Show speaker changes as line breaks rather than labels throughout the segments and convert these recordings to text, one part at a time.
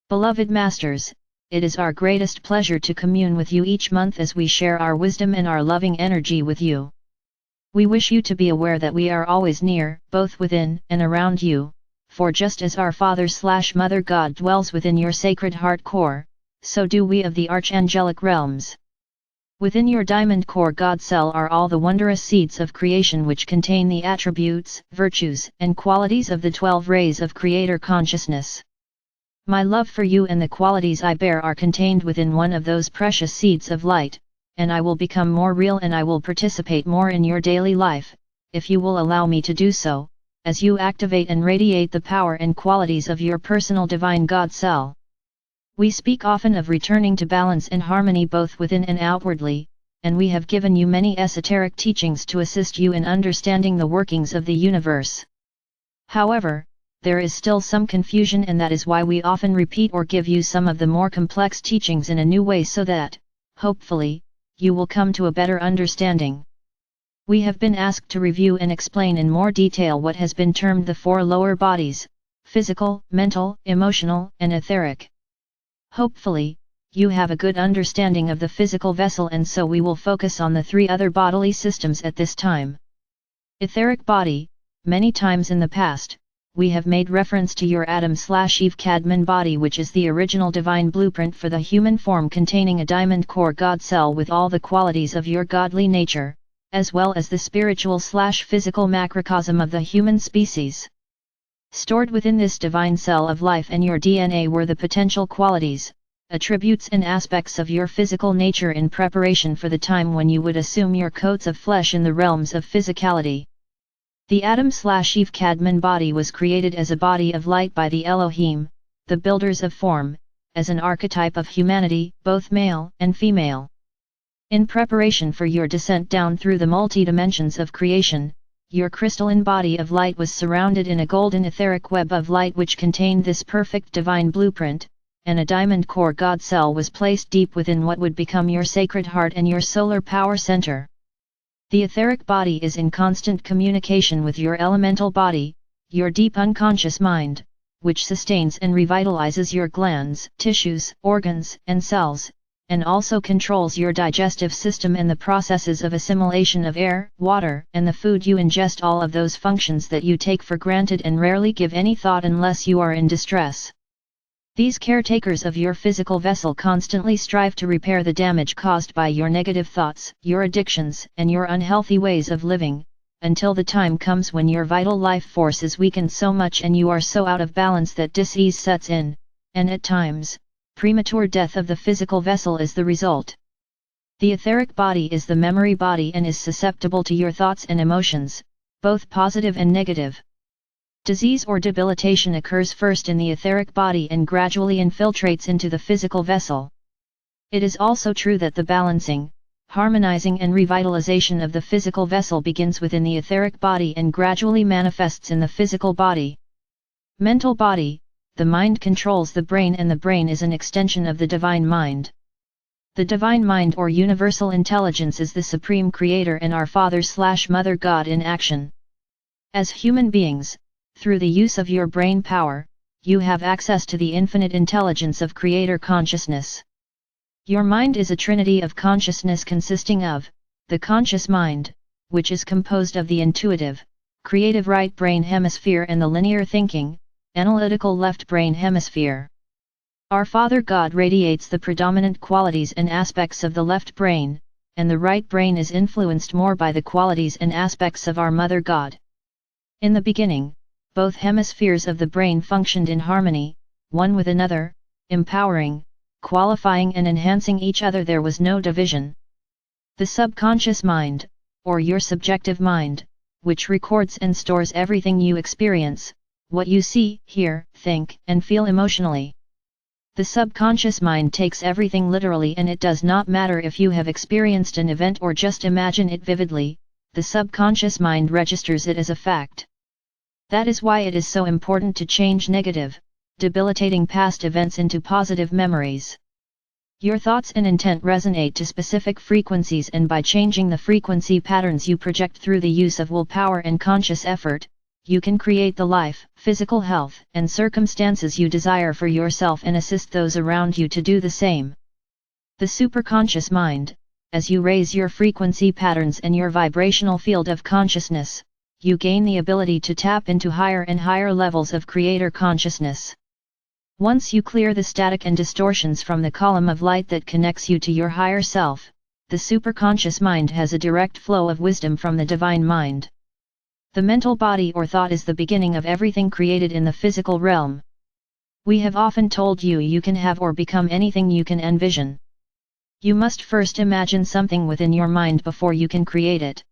Beloved Masters, it is our greatest pleasure to commune with you each month as we share our wisdom and our loving energy with you. We wish you to be aware that we are always near, both within and around you, for just as our Father/Mother God dwells within your sacred heart core, so do we of the archangelic realms. Within your diamond core God cell are all the wondrous seeds of creation which contain the attributes, virtues, and qualities of the 12 rays of Creator consciousness. My love for you and the qualities I bear are contained within one of those precious seeds of light, and I will become more real and I will participate more in your daily life, if you will allow me to do so, as you activate and radiate the power and qualities of your personal divine God cell. We speak often of returning to balance and harmony both within and outwardly, and we have given you many esoteric teachings to assist you in understanding the workings of the universe. However, there is still some confusion, and that is why we often repeat or give you some of the more complex teachings in a new way so that, hopefully, you will come to a better understanding. We have been asked to review and explain in more detail what has been termed the 4 lower bodies: physical, mental, emotional, and etheric. Hopefully, you have a good understanding of the physical vessel, and so we will focus on the 3 other bodily systems at this time. Etheric body. Many times in the past, we have made reference to your Adam/Eve Cadman body, which is the original divine blueprint for the human form, containing a diamond core God cell with all the qualities of your godly nature, as well as the spiritual/physical macrocosm of the human species. Stored within this divine cell of life and your DNA were the potential qualities, attributes and aspects of your physical nature in preparation for the time when you would assume your coats of flesh in the realms of physicality. The Adam/Eve Cadman body was created as a body of light by the Elohim, the builders of form, as an archetype of humanity, both male and female. In preparation for your descent down through the multi-dimensions of creation, your crystalline body of light was surrounded in a golden etheric web of light which contained this perfect divine blueprint, and a diamond core God cell was placed deep within what would become your sacred heart and your solar power center. The etheric body is in constant communication with your elemental body, your deep unconscious mind, which sustains and revitalizes your glands, tissues, organs, and cells, and also controls your digestive system and the processes of assimilation of air, water, and the food you ingest, all of those functions that you take for granted and rarely give any thought unless you are in distress. These caretakers of your physical vessel constantly strive to repair the damage caused by your negative thoughts, your addictions, and your unhealthy ways of living, until the time comes when your vital life force is weakened so much and you are so out of balance that disease sets in, and at times, premature death of the physical vessel is the result. The etheric body is the memory body and is susceptible to your thoughts and emotions, both positive and negative. Disease or debilitation occurs first in the etheric body and gradually infiltrates into the physical vessel. It is also true that the balancing, harmonizing and revitalization of the physical vessel begins within the etheric body and gradually manifests in the physical body. Mental body. The mind controls the brain and the brain is an extension of the divine mind. The divine mind or universal intelligence is the supreme creator and our Father/Mother God in action. As human beings, through the use of your brain power, you have access to the infinite intelligence of Creator consciousness. Your mind is a trinity of consciousness consisting of the conscious mind, which is composed of the intuitive, creative right brain hemisphere and the linear thinking, analytical left brain hemisphere. Our Father God radiates the predominant qualities and aspects of the left brain, and the right brain is influenced more by the qualities and aspects of our Mother God. In the beginning, both hemispheres of the brain functioned in harmony, one with another, empowering, qualifying and enhancing each other. There was no division. The subconscious mind, or your subjective mind, which records and stores everything you experience, what you see, hear, think, and feel emotionally. The subconscious mind takes everything literally, and it does not matter if you have experienced an event or just imagine it vividly, the subconscious mind registers it as a fact. That is why it is so important to change negative, debilitating past events into positive memories. Your thoughts and intent resonate to specific frequencies, and by changing the frequency patterns you project through the use of willpower and conscious effort, you can create the life, physical health, and circumstances you desire for yourself and assist those around you to do the same. The superconscious mind, as you raise your frequency patterns and your vibrational field of consciousness, you gain the ability to tap into higher and higher levels of creator consciousness. Once you clear the static and distortions from the column of light that connects you to your higher self, the superconscious mind has a direct flow of wisdom from the divine mind. The mental body or thought is the beginning of everything created in the physical realm. We have often told you you can have or become anything you can envision. You must first imagine something within your mind before you can create it.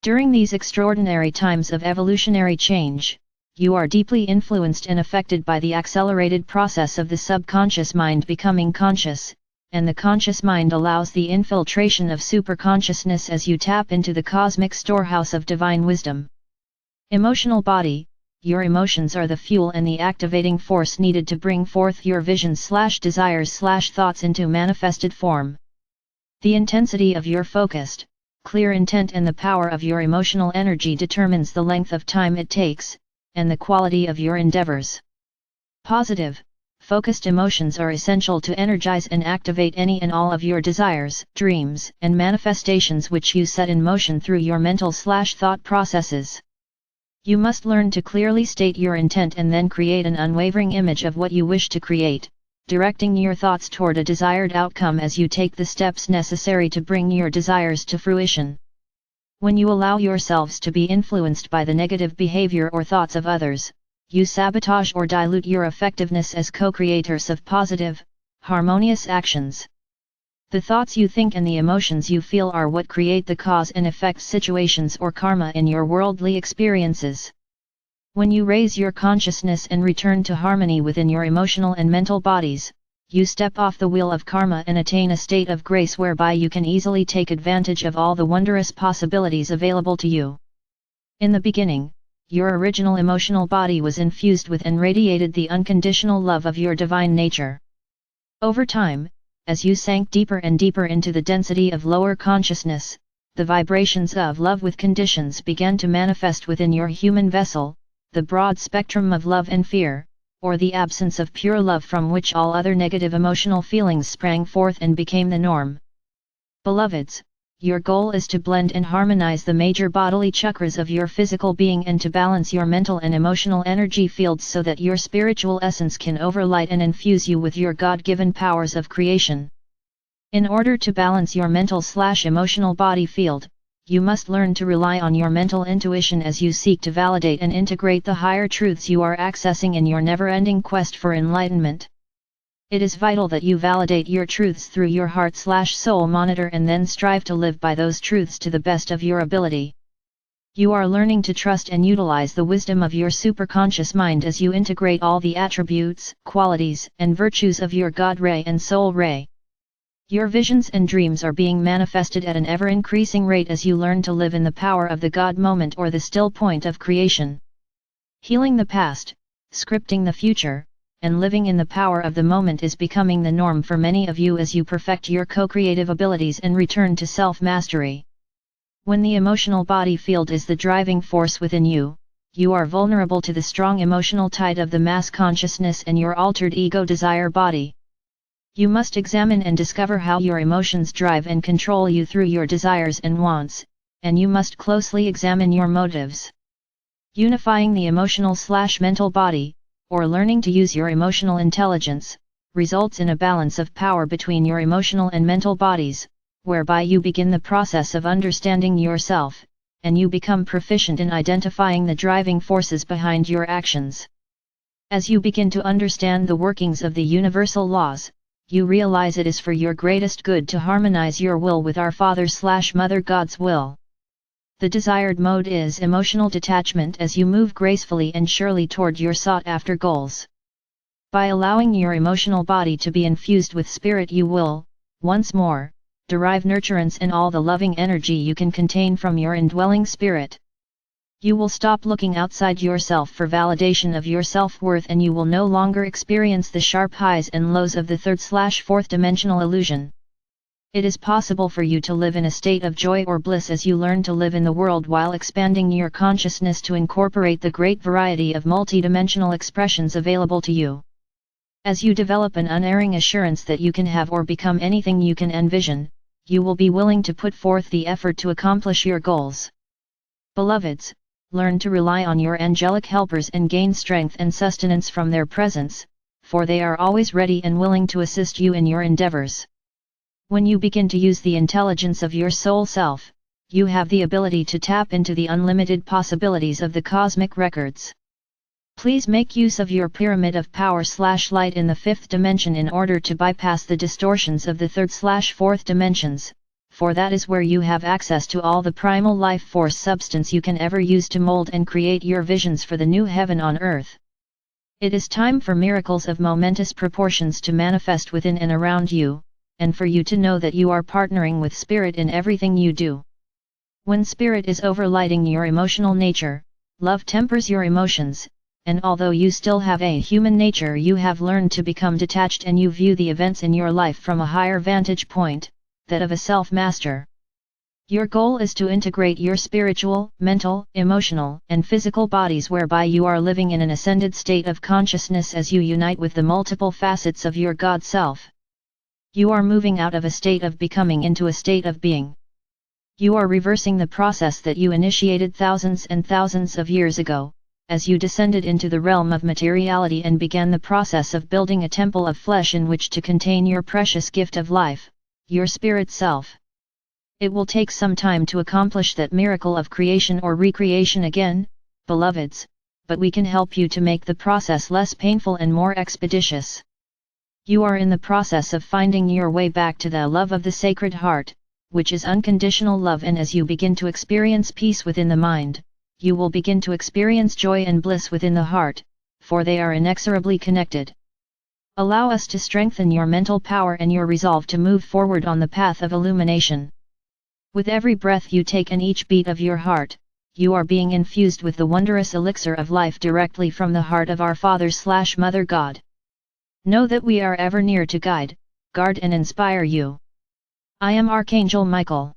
During these extraordinary times of evolutionary change, you are deeply influenced and affected by the accelerated process of the subconscious mind becoming conscious, and the conscious mind allows the infiltration of superconsciousness as you tap into the cosmic storehouse of divine wisdom. Emotional body, your emotions are the fuel and the activating force needed to bring forth your visions/desires/thoughts into manifested form. The intensity of your focused, clear intent and the power of your emotional energy determines the length of time it takes, and the quality of your endeavors. Positive, focused emotions are essential to energize and activate any and all of your desires, dreams, and manifestations which you set in motion through your mental/thought processes. You must learn to clearly state your intent and then create an unwavering image of what you wish to create, directing your thoughts toward a desired outcome as you take the steps necessary to bring your desires to fruition. When you allow yourselves to be influenced by the negative behavior or thoughts of others, you sabotage or dilute your effectiveness as co-creators of positive, harmonious actions. The thoughts you think and the emotions you feel are what create the cause and effect situations or karma in your worldly experiences. When you raise your consciousness and return to harmony within your emotional and mental bodies, you step off the wheel of karma and attain a state of grace whereby you can easily take advantage of all the wondrous possibilities available to you. In the beginning, your original emotional body was infused with and radiated the unconditional love of your divine nature. Over time, as you sank deeper and deeper into the density of lower consciousness, the vibrations of love with conditions began to manifest within your human vessel, the broad spectrum of love and fear, or the absence of pure love from which all other negative emotional feelings sprang forth and became the norm. Beloveds, your goal is to blend and harmonize the major bodily chakras of your physical being and to balance your mental and emotional energy fields so that your spiritual essence can overlight and infuse you with your God-given powers of creation. In order to balance your mental/emotional body field, you must learn to rely on your mental intuition as you seek to validate and integrate the higher truths you are accessing in your never-ending quest for enlightenment. It is vital that you validate your truths through your heart/soul monitor and then strive to live by those truths to the best of your ability. You are learning to trust and utilize the wisdom of your superconscious mind as you integrate all the attributes, qualities, and virtues of your God Ray and Soul Ray. Your visions and dreams are being manifested at an ever-increasing rate as you learn to live in the power of the God moment or the still point of creation. Healing the past, scripting the future, and living in the power of the moment is becoming the norm for many of you as you perfect your co-creative abilities and return to self-mastery. When the emotional body field is the driving force within you, you are vulnerable to the strong emotional tide of the mass consciousness and your altered ego desire body. You must examine and discover how your emotions drive and control you through your desires and wants, and you must closely examine your motives. Unifying the emotional/mental body, or learning to use your emotional intelligence, results in a balance of power between your emotional and mental bodies, whereby you begin the process of understanding yourself, and you become proficient in identifying the driving forces behind your actions. As you begin to understand the workings of the universal laws, you realize it is for your greatest good to harmonize your will with our Father/Mother God's will. The desired mode is emotional detachment as you move gracefully and surely toward your sought-after goals. By allowing your emotional body to be infused with spirit, you will, once more, derive nurturance and all the loving energy you can contain from your indwelling spirit. You will stop looking outside yourself for validation of your self-worth and you will no longer experience the sharp highs and lows of the third/fourth dimensional illusion. It is possible for you to live in a state of joy or bliss as you learn to live in the world while expanding your consciousness to incorporate the great variety of multidimensional expressions available to you. As you develop an unerring assurance that you can have or become anything you can envision, you will be willing to put forth the effort to accomplish your goals. Beloveds, learn to rely on your angelic helpers and gain strength and sustenance from their presence, for they are always ready and willing to assist you in your endeavors. When you begin to use the intelligence of your soul self, you have the ability to tap into the unlimited possibilities of the cosmic records. Please make use of your pyramid of power/light in the fifth dimension in order to bypass the distortions of the third/fourth dimensions, for that is where you have access to all the primal life force substance you can ever use to mold and create your visions for the new heaven on earth. It is time for miracles of momentous proportions to manifest within and around you, and for you to know that you are partnering with Spirit in everything you do. When Spirit is overlighting your emotional nature, love tempers your emotions, and although you still have a human nature, you have learned to become detached and you view the events in your life from a higher vantage point, that of a self-master. Your goal is to integrate your spiritual, mental, emotional, and physical bodies whereby you are living in an ascended state of consciousness as you unite with the multiple facets of your God self. You are moving out of a state of becoming into a state of being. You are reversing the process that you initiated thousands and thousands of years ago, as you descended into the realm of materiality and began the process of building a temple of flesh in which to contain your precious gift of life, your spirit self. It will take some time to accomplish that miracle of creation or recreation again, beloveds, but we can help you to make the process less painful and more expeditious. You are in the process of finding your way back to the love of the Sacred Heart, which is unconditional love, and as you begin to experience peace within the mind, you will begin to experience joy and bliss within the heart, for they are inexorably connected. Allow us to strengthen your mental power and your resolve to move forward on the path of illumination. With every breath you take and each beat of your heart, you are being infused with the wondrous elixir of life directly from the heart of our Father/Mother God. Know that we are ever near to guide, guard and inspire you. I am Archangel Michael.